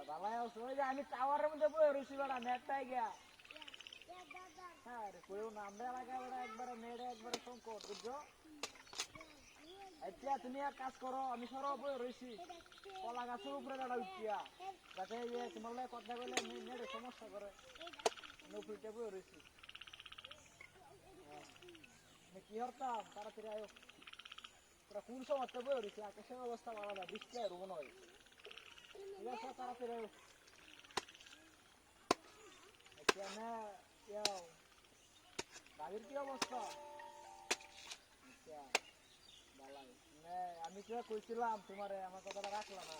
বালাই আছো ওই যে আমি টাওয়ারের মধ্যে বই রইছি বেড়া নেটটাই গিয়া হ্যাঁ রে কইও না আমরা এলাকায় বেড়া একবারে নেড়ে একবারে সংকট বুঝছো আচ্ছা তুমি এক কাজ করো আমি সরো বই রইছি কলা গাছের উপরে দাঁড়া উঠিয়া যাতে ইয়ে তোমার লাগে কথা বলে নেড়ে সমস্যা করে নৌকুরিটা বই রইছি কি হরতাম তাড়াতাড়ি আয়ো তোরা কোন সময় বই রইছি আকাশের অবস্থা ভালো না বৃষ্টি আর রোগ নয় ঠিক আছে তাড়াতাড়ি আয়ো আচ্ছা বাড়ির কি অবস্থা আচ্ছা বালাই আমি কি কইছিলাম তোমারে আমার কথাটা রাখলাম না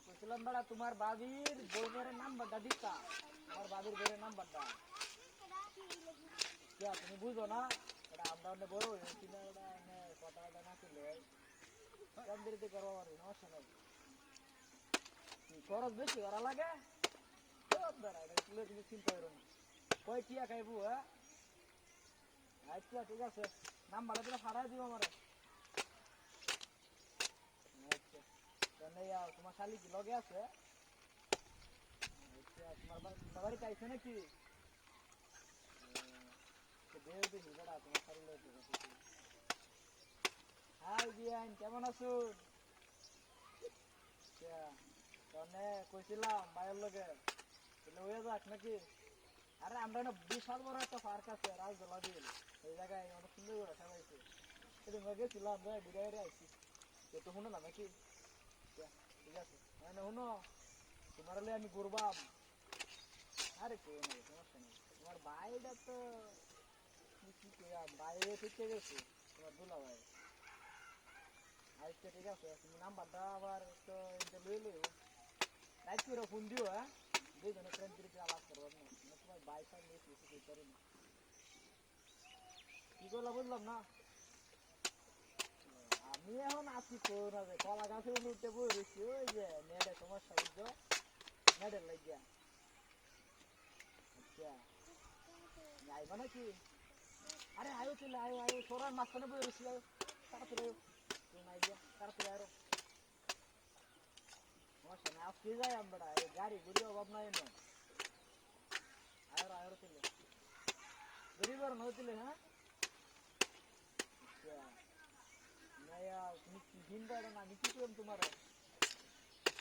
কইছিলাম বেড়া তোমার বাবির বউয়ের নাম্বারটা দিতা আমার বাবির বউয়ের নাম্বারটা তুমি বুঝো না এটা আমরা অনেক বড় হয়েছি না ওটা কথা না করলে কমদিরিতে করবো পারি সমস্যা নেই খরচ বেশি করা লাগে তুমি চিন্তা করো না কয় টিয়া খাইবো হ্যাঁ আচ্ছা ঠিক আছে নাম্বারটা তুমি ফাড়াই দিব আমার আচ্ছা তোমার শালি কি লগে আছে আচ্ছা তোমার বাড়িতে আইসে নাকি হাই বিয়ান কেমন আছো কইছিলাম ভাইয়ের লগে হয়ে যাক নাকি আরে আমরা না বিশাল বড় একটা পার্ক আছে রাজদোলা বিল এই জায়গায় অনেক সুন্দর করে সাজাইছে সেদিন গেছিলাম ঘুরে আইছি তো শুনো না নাকি ঠিক আছে শুনো তোমার হলে আমি ঘুরবাম আরে কেউ নেই সমস্যা নেই তোমার ভাইটা তো বাইরে থেকে গেছে তোমার দুলা ভাই আচ্ছা ঠিক আছে তুমি নাম্বারটা আবার তো লই লইও রাইট করে ফোন দিও হ্যাঁ দুইজনে ফ্রেন্ড দিকে আলাপ করবো না তোমার ভাই ফাই নিয়ে কিছু কই পারি না কি করলা বুঝলাম না আমি এখন আছি কোন আছে কলা গাছের উঠতে বই রয়েছি ওই যে নেটে সমস্যা বুঝছো নেটের লাগিয়া আচ্ছা আইবা নাকি আরে আয়ো চলে আয়ো আয়ো সরার মাঝখানে বই রয়েছি আয়ো তাড়াতাড়ি আয়ো তুমি নাই গিয়া তাড়াতাড়ি আয়ো সমস্যা নেই আজকে যাই আমরা এই গাড়ি ঘুরি অভাব নাই না আয়ো আয়ো চলে গরিবার নতুলে হ্যাঁ আচ্ছা তুমি কি দিন দেয় না আমি কি করলাম তোমার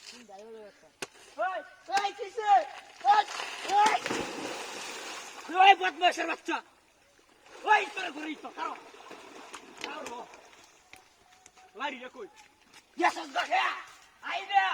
তুমি যাই হয়ে একটা ওই বদমাশের বাচ্চা ওই তোরে ঘুরে তো কারো কারো লারি রে কই ইয়েস দেখে আইডিয়া